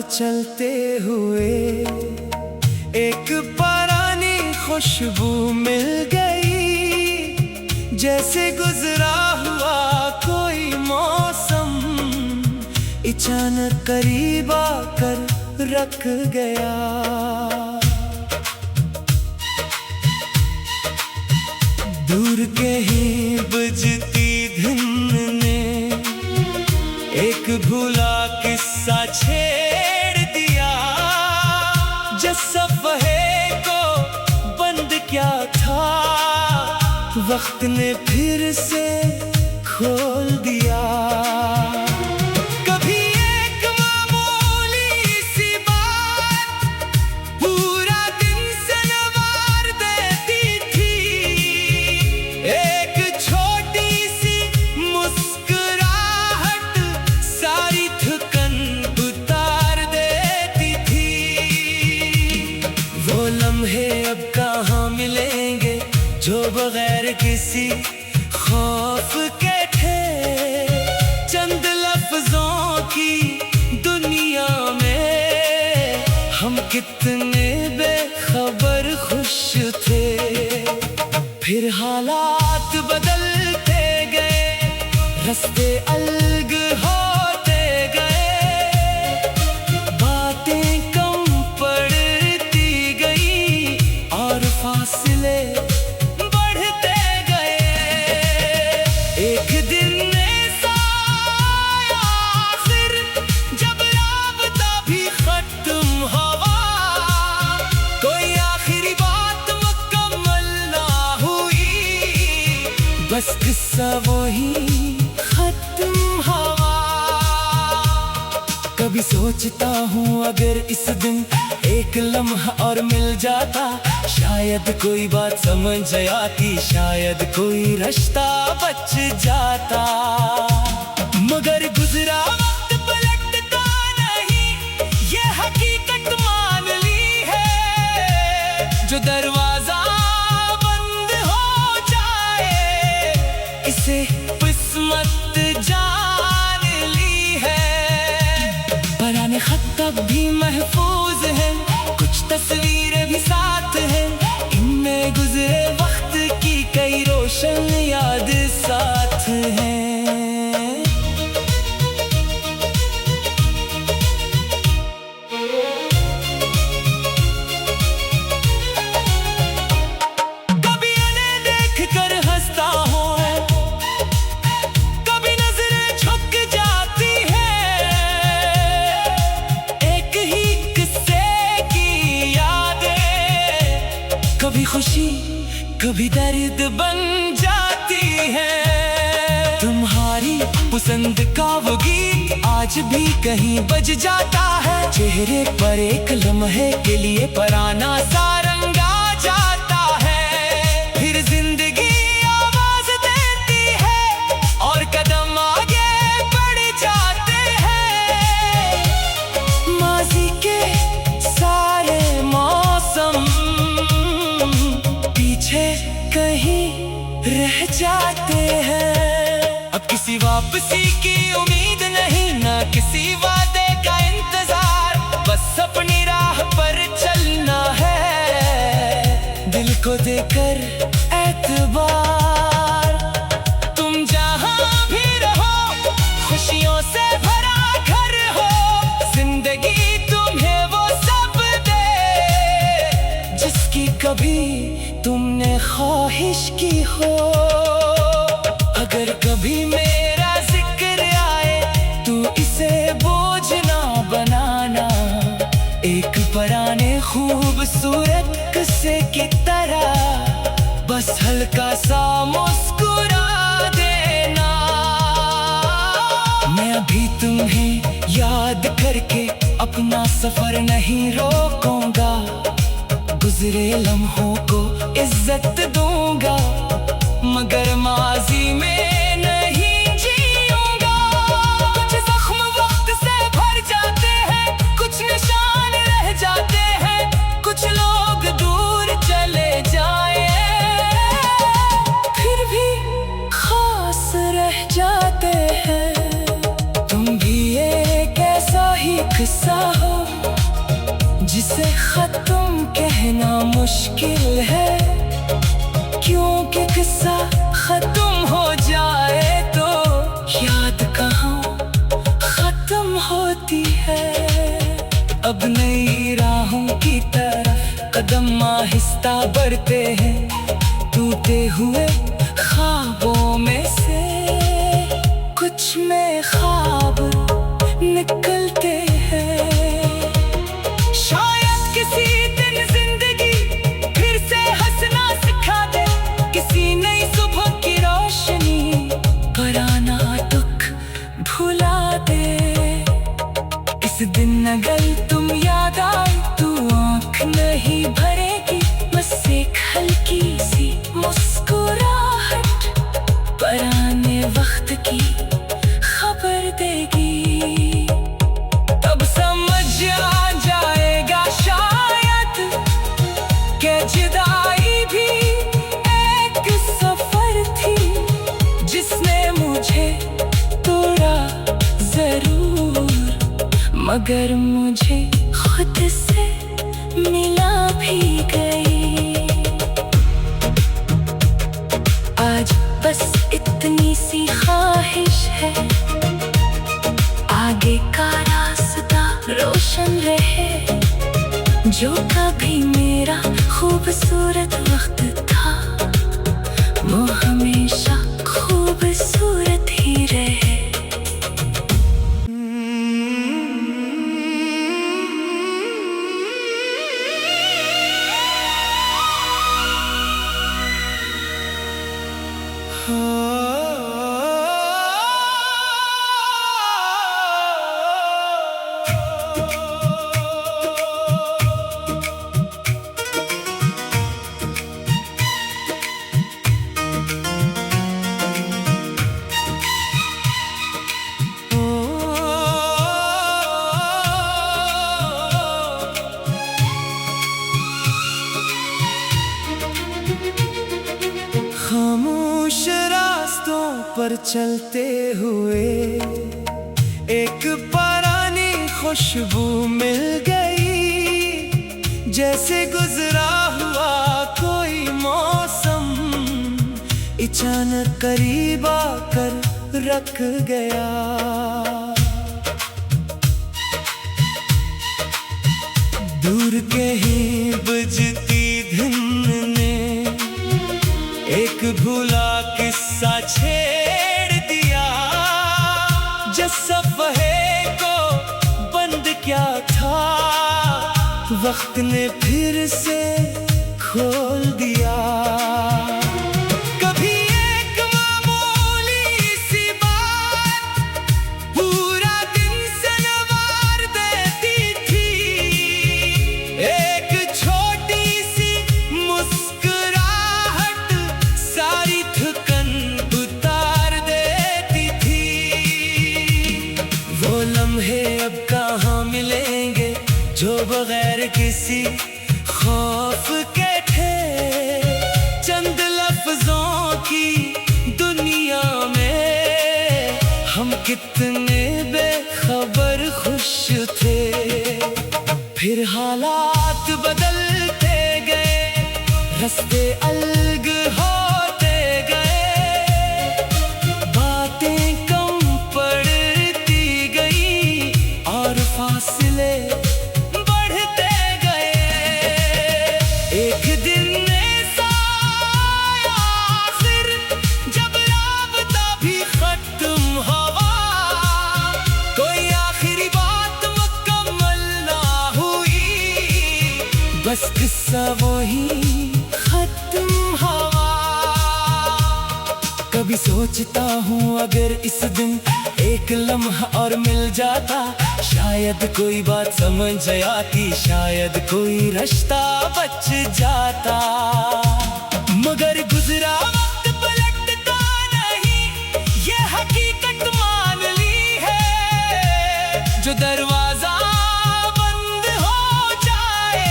चलते हुए एक पुरानी खुशबू मिल गई, जैसे गुजरा हुआ कोई मौसम अचानक करीब आकर रख गया। दूर कहीं बजती धुन ने एक भूला किस्सा छेड़ दिया, जिस सफ़े को बंद क्या था वक्त ने फिर से खोल दिया। कभी एक मामूली सी बात पूरा दिन सनवार देती थी, एक छोटी सी मुस्कुराहट सारी थकन उतार देती थी। वो लम्हे अब कहाँ मिलेंगे जो बगैर किसी खौफ के थे, चंद लफ्जों की दुनिया में हम कितने बेखबर खुश थे। फिर हालात बदलते गए, रास्ते अलग होते गए, बातें कम पड़ती गई और फासले बढ़ते गए। एक दिन ऐसा आया फिर जब राबता भी खत्म हुआ, कोई आखिरी बात मुकम्मल ना हुई, बस किस्सा वही खत्म हुआ। कभी सोचता हूँ अगर इस दिन एक लम्हा और मिल जाता, शायद कोई बात समझ आती, शायद कोई रास्ता बच जाता। मगर गुजरा वक्त पलटता नहीं, ये हकीकत मान ली है। जो दरवाजा बंद हो जाए इसे किस्मत जान ली है। पुराने खत तब भी महफूज है, कुछ तस्वीरें भी साथ हैं, इनमें गुजरे वक्त की कई रोशन याद साथ हैं। कभी उन्हें देखकर हंसता हूँ, कभी नजरें झुक जाती हैं, एक ही किस्से की यादें कभी खुशी कभी दर्द बन जाती है। तुम्हारी पसंद का वो गीत आज भी कहीं बज जाता है, चेहरे पर एक लम्हे के लिए पुराना सा रंग आ जाता है। फिर जिंदगी आवाज देती है और कदम आगे बढ़ जाते हैं। माजी के सारे मौसम पीछे कहीं रह जाते हैं। अब किसी वापसी की उम्मीद नहीं, ना किसी वादे का इंतजार, बस अपनी राह पर चलना है, दिल को देकर एतबार। तुम जहां भी रहो खुशियों से भरा घर हो, जिंदगी तुम्हें वो सब दे जिसकी कभी तुमने ख्वाहिश की हो। अगर कभी मेरा जिक्र आए तू इसे बोझ ना बनाना, एक पुराने खूबसूरत किस्से की तरह बस हल्का सा मुस्कुरा देना। मैं अभी तुम्हें याद करके अपना सफर नहीं रोकूंगा, गुजरे लम्हों को इज्जत दूंगा, मगर माजी में नहीं जीऊंगा। कुछ जख्म वक्त से भर जाते हैं, कुछ निशान रह जाते हैं, कुछ लोग दूर चले जाए फिर भी खास रह जाते हैं। तुम भी एक ऐसा ही किस्सा हो खत्म कहना मुश्किल है, क्योंकि किस्सा खत्म हो जाए तो याद कहाँ खत्म होती है। अब नई राहों की तरफ कदम आहिस्ता बढ़ते हैं, टूटे हुए ख्वाबों में से कुछ में ख्वाब निकलते हैं। शायद किसी दिन जिंदगी फिर से हंसना सिखा दे, किसी नई सुबह की रोशनी पुराना दुख भुला दे। इस दिन अगर तुम याद आए तो आँख नहीं भरेगी, बस एक हल्की सी मुस्कुराहट पुराने वक्त की खबर देगी। तब समझ आ जाएगा शायद कि जुदाई भी एक सफर थी, जिसने मुझे तोड़ा जरूर, मगर मुझे खुद से मिला भी गई। आज बस इतनी सी ख्वाहिश है, आगे का रास्ता रोशन रहे। जो कभी मेरा खूबसूरत वक्त था, वो हमेशा खूबसूरत ही रहे। खामोश रास्तों पर चलते हुए एक पुरानी खुशबू मिल गई, जैसे गुजरा हुआ कोई मौसम अचानक करीब आकर रख गया। दूर कहीं बुझती धुन ने एक भूला किस्सा छेड़ दिया, जिस सफ़े को बंद क्या था, वक्त ने फिर से खोल दिया। कभी एक मामूली सी बात पूरा दिन सनवार देती थी, एक छोटी सी मुस्कुराहट सारी थकन उतार देती थी। वो लम्हे अब कहाँ मिलेंगे जो बगैर किसी खौफ के थे, चंद लफ्जों की दुनिया में हम कितने बेखबर खुश थे। फिर हालात बदलते गए, रास्ते अलग होते गए, बातें कम पड़ती गई और फासले बढ़ते गए। एक दिन ऐसा आया आखिर जब राबता भी खत्म हुआ, कोई आखिरी बात मुकम्मल ना हुई, बस किस्सा वही खत्म हुआ। कभी सोचता हूँ अगर इस दिन एक लम्हा और मिल जाता, शायद कोई बात समझ आती, शायद कोई रिश्ता बच जाता। मगर गुजरा वक्त पलटता नहीं, ये हकीकत मान ली है। जो दरवाजा बंद हो जाए,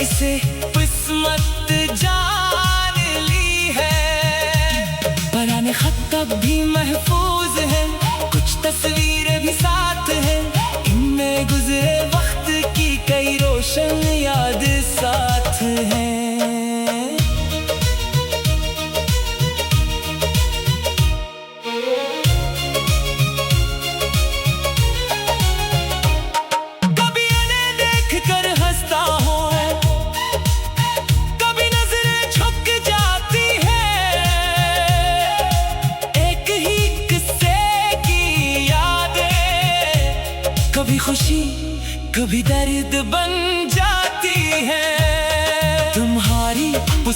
इसे किस्मत जान ली है। पुराने खत अब भी महफूज है, कुछ तस्वीरें भी साथ हैं, इनमें गुजरे वक्त की कई रोशन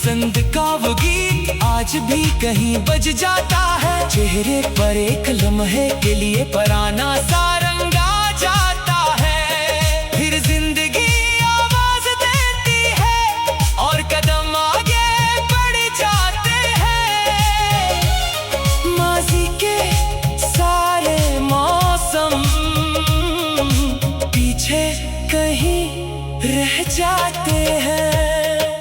पसंद का वो गीत आज भी कहीं बज जाता है। चेहरे पर एक लम्हे के लिए पराना सा रंग आ जाता है। फिर जिंदगी आवाज देती है और कदम आगे बढ़ जाते हैं। माजी के सारे मौसम पीछे कहीं रह जाते हैं।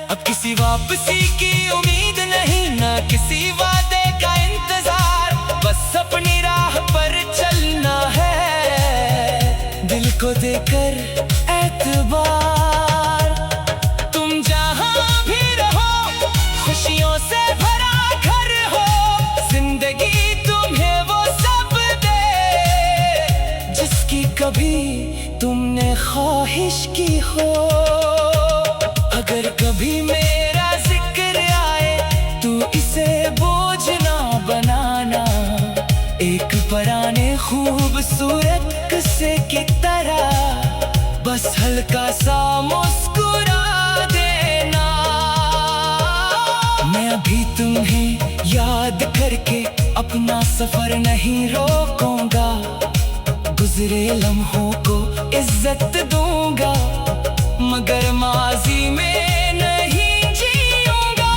अब किसी वापसी की उम्मीद नहीं, ना किसी वादे का इंतजार, बस अपनी राह पर चलना है, दिल को देकर एतबार। तुम जहां भी रहो खुशियों से भरा घर हो, जिंदगी तुम्हें वो सब दे जिसकी कभी तुमने ख्वाहिश की हो। अगर कभी मेरा जिक्र आए तो इसे बोझ ना बनाना, एक पुराने खूबसूरत किस्से की तरह बस हल्का सा मुस्कुरा देना। मैं अभी तुम्हें याद करके अपना सफर नहीं रोकूंगा, गुजरे लम्हों को इज्जत दूंगा, मगर माजी में नहीं जीऊंगा।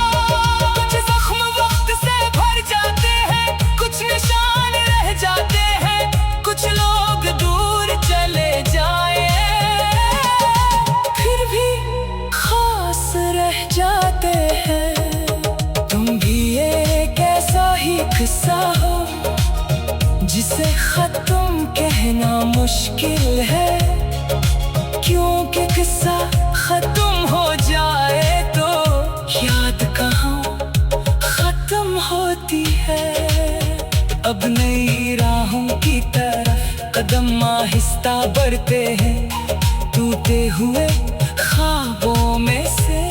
कुछ जख्म वक्त से भर जाते हैं, कुछ निशान रह जाते हैं, कुछ लोग दूर चले जाए फिर भी खास रह जाते हैं। तुम भी एक ऐसा ही किस्सा हो जिसे खत्म कहना मुश्किल है, क्योंकि किस्सा खत्म हो जाए तो याद कहाँ खत्म होती है। अब नई राहों की तरफ कदम आहिस्ता बढ़ते हैं, टूटे हुए ख्वाबों में से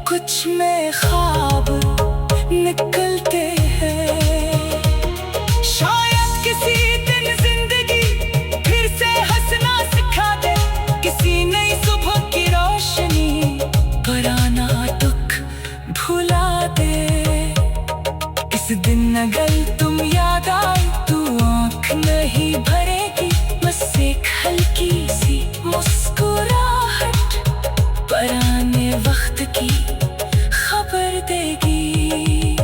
कुछ में ख्वाब निकलते हैं। शायद किसी दिन जिंदगी फिर से हंसना सिखा दे, किसी नई सुबह की रोशनी पुराना दुख भुला दे। इस दिन अगर तुम याद आए तो आँख नहीं भरेगी, बस एक हल्की सी मुस्कुराहट पुराने वक्त की खबर देगी।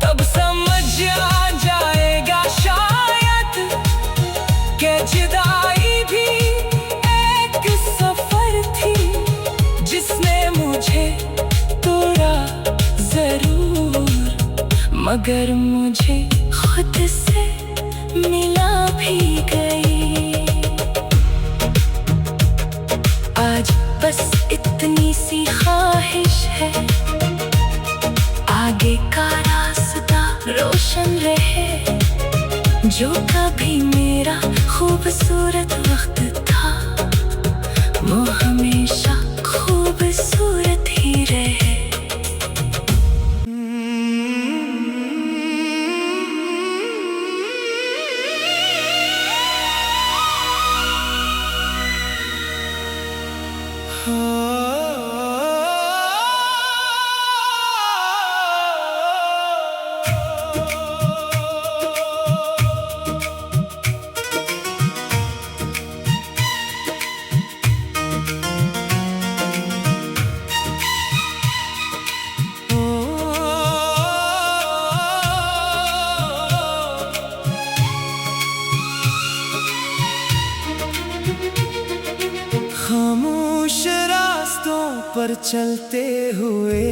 तब समझ आ जाएगा शायद कि जुदाई भी एक सफर थी जिसने मुझे तोड़ा जरूर, मगर मुझे खुद से मिला भी गई। आज बस इतनी सी ख्वाहिश है, आगे का रास्ता रोशन रहे। जो कभी मेरा खूबसूरत वक्त था वो हमेशा खूबसूरत ही रहे। खामोश रास्तों पर चलते हुए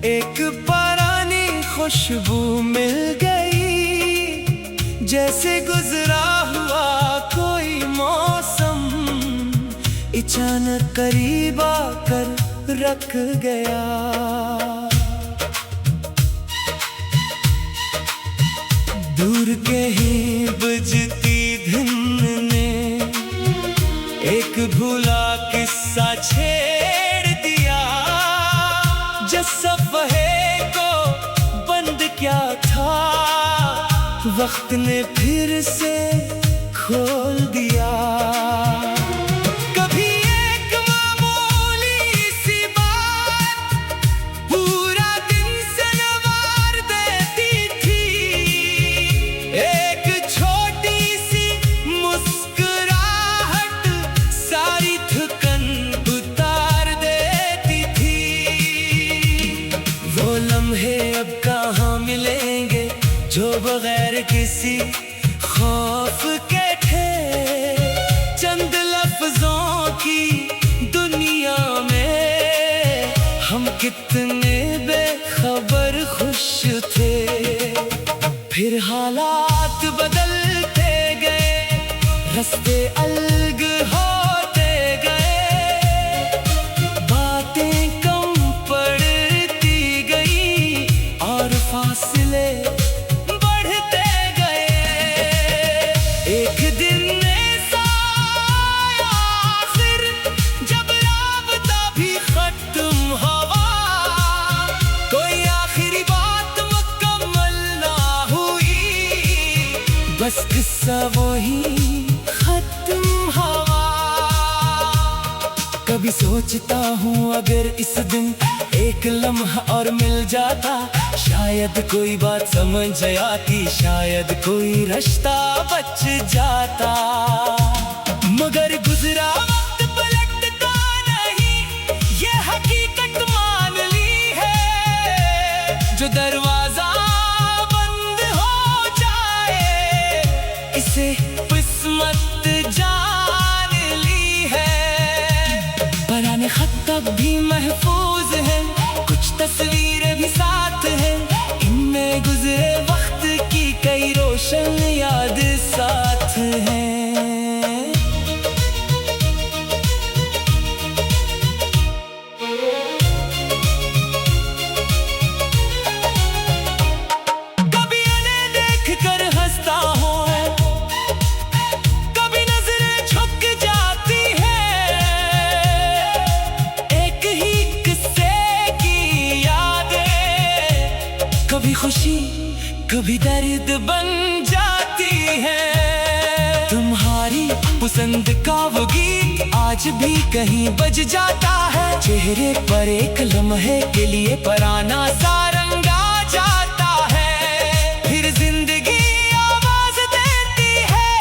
एक पुरानी खुशबू मिल गई, जैसे गुजरा हुआ कोई मौसम अचानक करीब आकर रख गया। दूर कहीं बुझती धुन ने एक भूला किस्सा छेड़ दिया, जिस सफ़हे को बंद क्या था वक्त ने फिर से खोल दिया। कभी एक मामूली सी बात किसी खौफ के थे। चंद लफ्जों की दुनिया में हम कितने बेखबर खुश थे। फिर हालात बदलते गए, रास्ते अलग होते गए, बातें कम पड़ती गई और फासले बढ़ते गए। एक दिन ऐसा आया आखिर जब राबता भी खत्म हुआ, कोई आखिरी बात मुकम्मल ना हुई, बस किस्सा वही खत्म हुआ। कभी सोचता हूँ अगर इस दिन एक लम्हा और मिल जाता, शायद कोई बात समझ आती, शायद कोई रिश्ता बच जाता। मगर गुजरा वक्त पलटता नहीं, ये हकीकत मान ली है। जो दरवाजा बंद हो जाए, इसे किस्मत जान ली है। पुराने खत तब भी महफूज हैं, कुछ तस्वीरें भी साथ हैं, इनमें गुजरे वक्त की कई रोशन याद साथ हैं। कभी उन्हें देखकर हंसता हूँ, कभी नजरें झुक जाती हैं, एक ही किस्से की यादें, कभी खुशी कभी दर्द बन जाती है। तुम्हारी पसंद का वो गीत आज भी कहीं बज जाता है, चेहरे पर एक लम्हे के लिए पुराना सा रंग आ जाता है। फिर जिंदगी आवाज देती है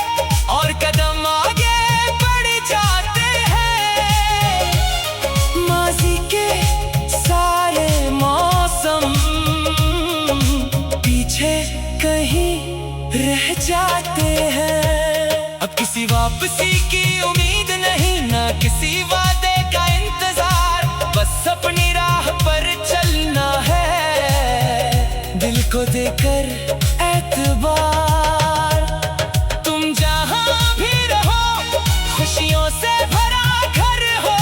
और कदम आगे बढ़ जाते हैं। माजी के सारे मौसम पीछे कहीं रह जाते हैं। अब किसी वापसी की उम्मीद नहीं, ना किसी वादे का इंतजार, बस अपनी राह पर चलना है, दिल को देकर एतबार। तुम जहां भी रहो, खुशियों से भरा घर हो,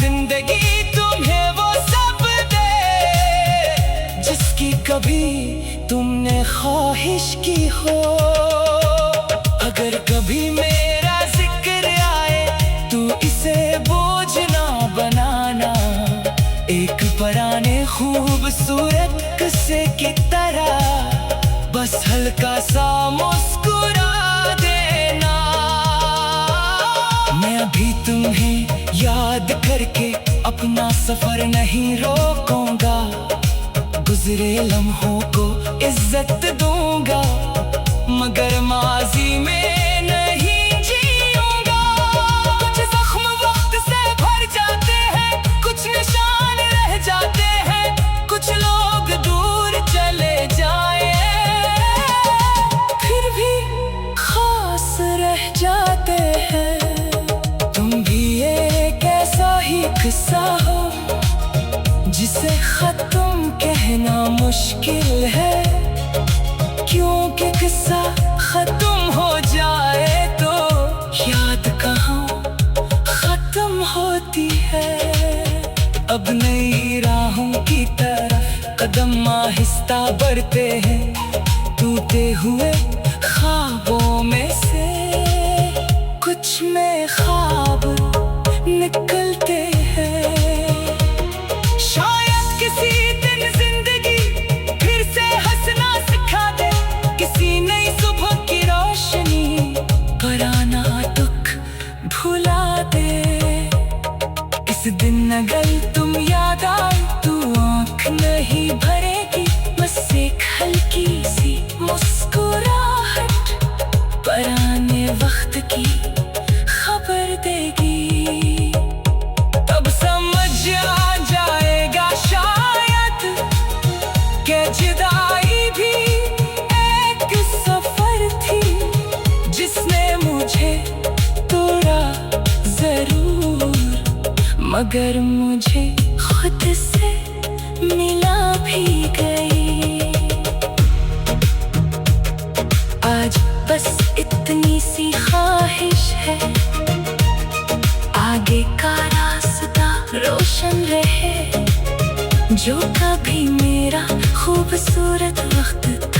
जिंदगी तुम्हें वो सब दे जिसकी कभी तुमने ख्वाहिश की हो। अगर कभी मेरा जिक्र आए तो इसे बोझ ना बनाना, एक पुराने खूबसूरत किस्से की तरह बस हल्का सा मुस्कुरा देना। मैं अभी तुम्हें याद करके अपना सफर नहीं रोकूंगा, गुजरे लम्हों को इज्जत दूंगा, मगर माजी में नहीं जीऊंगा। कुछ जख्म वक्त से भर जाते हैं, कुछ निशान रह जाते हैं, कुछ लोग दूर चले जाए फिर भी खास रह जाते हैं। तुम भी एक ऐसा ही किस्सा हो जिसे खत्म कहना मुश्किल है, क्योंकि किस्सा खत्म हो जाए तो याद कहाँ खत्म होती है। अब नई राहों की तरफ कदम आहिस्ता बढ़ते हैं, टूटे हुए ख्वाबों में से कुछ में ख्वाब निकलते हैं। शायद किसी दिन जिंदगी फिर से हंसना सिखा दे, किसी नई सुबह की रोशनी पुराना दुख भुला दे। इस दिन अगर तुम याद आए तो आँख नहीं भरेगी, बस एक हल्की सी मुस्कुराहट पुराने वक्त की खबर देगी। तब समझ आ जाएगा शायद कि जुदाई भी एक सफर मगर मुझे खुद से मिला भी गई। आज बस इतनी सी ख्वाहिश है, आगे का रास्ता रोशन रहे। जो कभी मेरा खूबसूरत वक्त था,